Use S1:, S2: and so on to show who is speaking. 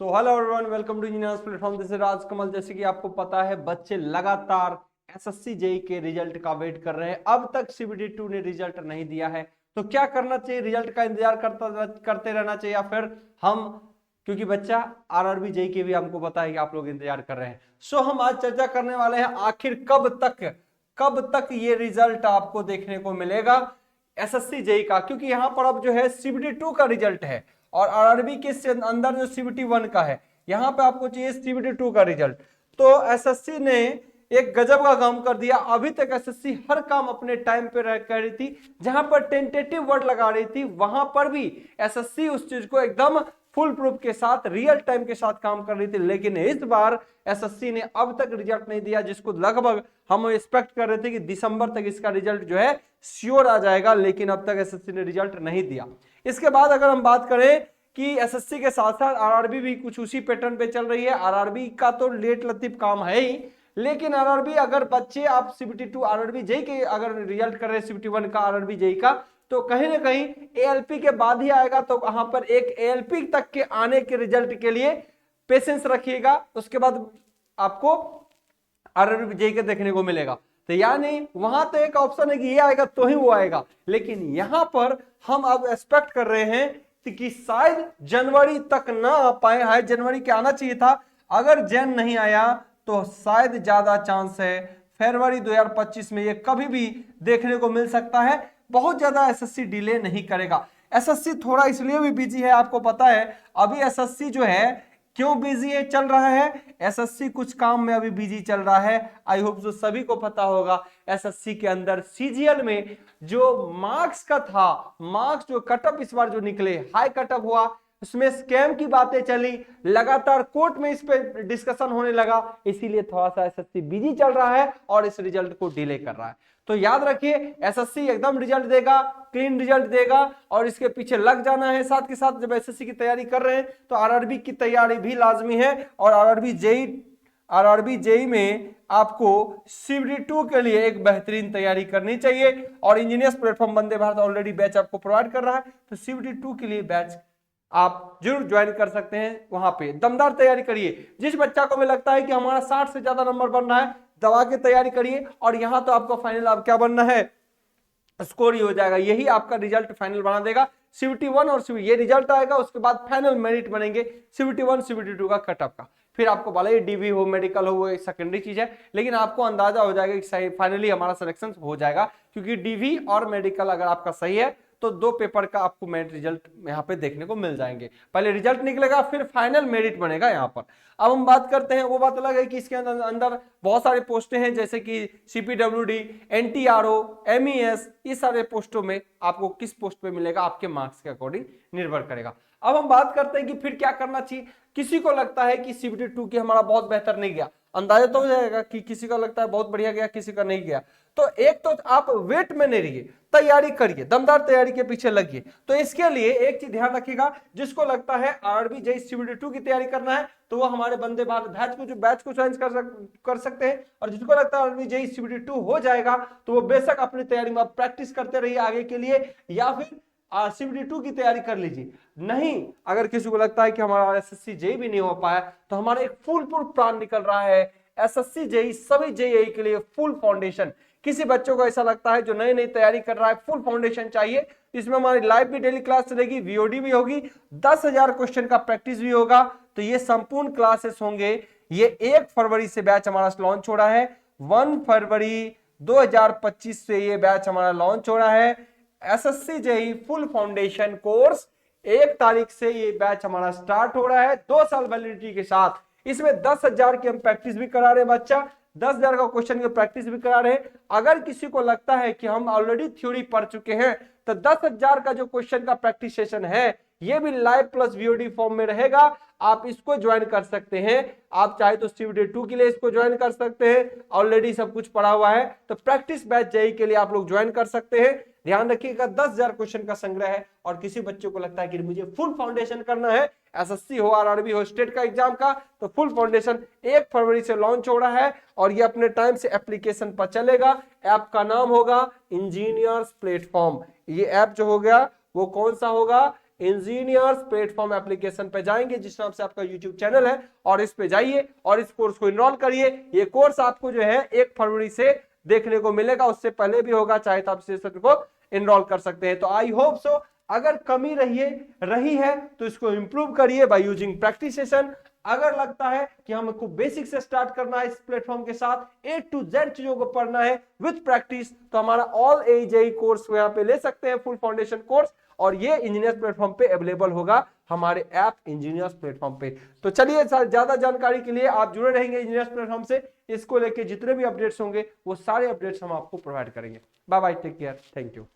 S1: So hello everyone, welcome to engineers platform. This is Raj Kamal. जैसे कि आपको पता है, बच्चे लगातार एसएससी जेई के रिजल्ट का वेट कर रहे हैं। अब तक सीबीटी 2 ने रिजल्ट नहीं दिया है, तो क्या करना चाहिए? रिजल्ट का इंतजार करते रहना चाहिए या फिर हम, क्योंकि बच्चा आरआरबी जेई के भी हमको पता है कि आप लोग इंतजार कर रहे हैं। सो हम आज चर्चा करने वाले हैं आखिर कब तक ये रिजल्ट आपको देखने को मिलेगा एसएससी जेई का, क्योंकि यहां पर अब जो है सीबीटी 2 का रिजल्ट है और आरआरबी के अंदर जो सीबीटी 1 का है, यहां पे आपको चाहिए सीबीटी 2 का रिजल्ट। तो एसएससी ने एक गजब का काम कर दिया। अभी तक एसएससी हर काम अपने टाइम पे कर रही थी, जहां पर टेंटेटिव वर्ड लगा रही थी वहां पर भी एसएससी उस चीज को एकदम फुल प्रूफ के साथ, रियल टाइम के साथ काम कर रही थी। लेकिन इस बार एसएससी ने अब तक रिजल्ट नहीं दिया, जिसको लगभग हम एक्सपेक्ट कर रहे थे कि दिसंबर तक इसका रिजल्ट जो है श्योर आ जाएगा, लेकिन अब तक एसएससी ने रिजल्ट नहीं दिया। इसके बाद अगर हम बात करें कि एसएससी के साथ साथ आरआरबी भी कुछ उसी पैटर्न पे चल रही है। आरआरबी का तो लेट लतीफ काम है ही, लेकिन आरआरबी अगर बच्चे आप सीबीटी 2 आरआरबी जेई के अगर रिजल्ट कर रहे हैं सीबीटी 1 का आरआरबी जेई का, तो कहीं ना कहीं एएलपी के बाद ही आएगा। तो वहां पर एक एएलपी तक के आने के रिजल्ट के लिए पेशेंस रखिएगा, उसके बाद आपको आरआरबी जेई के देखने को मिलेगा। तो यानी वहां तो एक ऑप्शन है कि ये आएगा तो ही वो आएगा, लेकिन यहां पर हम अब एक्सपेक्ट कर रहे हैं कि शायद जनवरी तक ना आ पाए। हाई जनवरी के आना चाहिए था, अगर जैन नहीं आया तो शायद ज्यादा चांस है फरवरी 2025 में ये कभी भी देखने को मिल सकता है। बहुत ज्यादा एसएससी डिले नहीं करेगा। एसएससी थोड़ा इसलिए भी बिजी है, आपको पता है अभी एसएससी जो है क्यों बिजी है, चल रहा है। एसएससी कुछ काम में अभी बिजी चल रहा है। आई होप जो सभी को पता होगा, एसएससी के अंदर सीजीएल में जो मार्क्स का था, मार्क्स जो कटअप इस बार जो निकले, हाई कटअप हुआ, उसमें स्कैम की बातें चली, लगातार कोर्ट में इस पे डिस्कशन होने लगा। इसीलिए थोड़ा सा एसएससी बिजी चल रहा है और इस रिजल्ट को डिले कर रहा है। तो याद रखिए, एसएससी एकदम रिजल्ट देगा, क्लीन रिजल्ट देगा और इसके पीछे लग जाना है। साथ के साथ जब एसएससी की तैयारी कर रहे हैं तो आरआरबी की तैयारी भी लाजमी है। और आरआरबी जेई में आपको सीबीटी 2 के लिए एक बेहतरीन तैयारी करनी चाहिए। और engineers platform Vande Bharat already batch आपको प्रोवाइड कर रहा है, तो सीबीटी 2 के लिए बैच आप जरूर ज्वाइन कर सकते हैं। वहां पे दमदार तैयारी करिए। जिस बच्चा को भी लगता है कि हमारा 60 से ज्यादा नंबर बन रहा है, दबा के तैयारी करिए। और यहां तो आपको फाइनल अब क्या बनना है, स्कोर ही हो जाएगा, यही आपका रिजल्ट फाइनल बना देगा। सीबीटी 1 और सीबीटी ये रिजल्ट आएगा, उसके बाद फाइनल मेरिट बनेंगे सीबीटी 1 सीबीटी 2 का कटअप का। फिर आपको भले ही डीवी हो, मेडिकल हो, वो एक सेकेंडरी चीज है, लेकिन आपको अंदाजा हो जाएगा कि फाइनली हमारा सिलेक्शन हो जाएगा। क्योंकि डीवी और मेडिकल अगर आपका सही है तो 2 पेपर का आपको मेरिट रिजल्ट यहाँ पे देखने को मिल जाएंगे। पहले रिजल्ट निकलेगा, फिर फाइनल मेरिट बनेगा यहाँ पर। अब हम बात करते हैं, वो बात अलग है कि इसके अंदर बहुत सारे पोस्टें हैं, जैसे कि सीपीडब्ल्यूडी, एनटीआरओ, एमईएस, इस सारे पोस्टों में आपको किस पोस्ट पे मिलेगा आपके मार्क्स के अकॉर्डिंग निर्भर करेगा। अब हम बात करते हैं कि फिर क्या करना चाहिए। किसी को लगता है कि सीबीटी 2 की हमारा बहुत बेहतर नहीं गया, अंदाजा तो हो जाएगा कि किसी का लगता है बहुत बढ़िया गया, किसी का नहीं गया। तो एक तो आप वेट में नहीं रहिए, तैयारी करिए, दमदार तैयारी के पीछे लगिए। तो इसके लिए एक चीज ध्यान रखिएगा, जिसको लगता है आरआरबी जेई सीबीटी 2 की तैयारी करना है तो वो हमारे वंदे भारत बैच को ज्वाइन कर सकते हैं। और जिसको लगता है आरआरबी जेई सीबीटी 2 हो जाएगा तो वो बेशक अपनी तैयारी में प्रैक्टिस करते रहिए आगे के लिए, या फिर सीबीटी 2 की तैयारी कर लीजिए। नहीं, अगर किसी को लगता है कि हमारा एसएससी जेई भी नहीं हो पाया, तो हमारा एक फुल प्रूफ प्लान निकल रहा है एसएससी जेई सभी जेई के लिए फुल फाउंडेशन। किसी बच्चों को ऐसा लगता है जो नई नई तैयारी कर रहा है, फुल फाउंडेशन चाहिए, इसमें हमारी लाइव भी डेली क्लास चलेगी, वीओडी भी होगी, 10,000 क्वेश्चन का प्रैक्टिस भी होगा। तो ये संपूर्ण क्लासेस होंगे। ये 1 फरवरी से बैच हमारा लॉन्च हो रहा है, 1 फरवरी 2025 से ये बैच हमारा लॉन्च हो रहा है। SSC JE full foundation course 1 तारीख से ये बैच हमारा स्टार्ट हो रहा है, 2 साल वैलिडिटी के साथ। इसमें 10,000 की हम प्रैक्टिस भी करा रहे हैं, बच्चा 10,000 का क्वेश्चन की प्रैक्टिस भी करा रहे हैं। अगर किसी को लगता है कि हम ऑलरेडी थ्योरी पढ़ चुके हैं, तो 10,000 का जो क्वेश्चन का प्रैक्टिस सेशन है ये भी लाइव प्लस वीओडी फॉर्म में रहेगा। आप इसको ज्वाइन कर सकते हैं। आप चाहे तो सीबीटी 2 के लिए इसको ज्वाइन कर सकते हैं, ऑलरेडी सब कुछ पढ़ा हुआ है। तो प्रैक्टिस बैच जेई के लिए आप लोग ज्वाइन कर सकते हैं। ध्यान रखिएगा, 10,000 क्वेश्चन का संग्रह है। और किसी बच्चे को लगता है कि मुझे फुल फाउंडेशन करना है, एसएससी हो, आरआरबी हो, स्टेट का एग्जाम का, तो फुल फाउंडेशन 1 फरवरी से लॉन्च हो रहा है और ये अपने टाइम से एप्लीकेशन पर चलेगा। ऐप का नाम होगा इंजीनियर्स प्लेटफॉर्म। ये ऐप जो हो गया वो कौन सा होगा,
S2: इंजीनियर्स प्लेटफॉर्म एप्लीकेशन पे जाएंगे, जिस नाम से आपका यूट्यूब चैनल है, और इस पे जाइए और इस कोर्स को इनरोल करिए। ये कोर्स आपको जो है 1 फरवरी से देखने को मिलेगा, उससे पहले भी होगा, चाहे तो आप सेशन को इनरोल कर सकते हैं। तो आई होप सो अगर कमी रही है तो इसको इंप्रूव करिए बाय यूजिंग प्रैक्टिस सेशन। अगर लगता है कि हमको बेसिक से स्टार्ट करना है इस प्लेटफॉर्म के साथ, ए टू जेड चीजों को पढ़ना है विद प्रैक्टिस, तो हमारा ऑल एजेई कोर्स यहाँ पे ले सकते हैं, फुल फाउंडेशन कोर्स, और ये इंजीनियर्स प्लेटफॉर्म पे अवेलेबल होगा हमारे ऐप इंजीनियर्स प्लेटफॉर्म पे। तो चलिए ज्यादा जानकारी के लिए आप जुड़े रहेंगे इंजीनियर्स प्लेटफॉर्म से, इसको लेके जितने भी अपडेट्स होंगे वो सारे अपडेट्स हम आपको प्रोवाइड करेंगे। Bye bye, take care, thank you.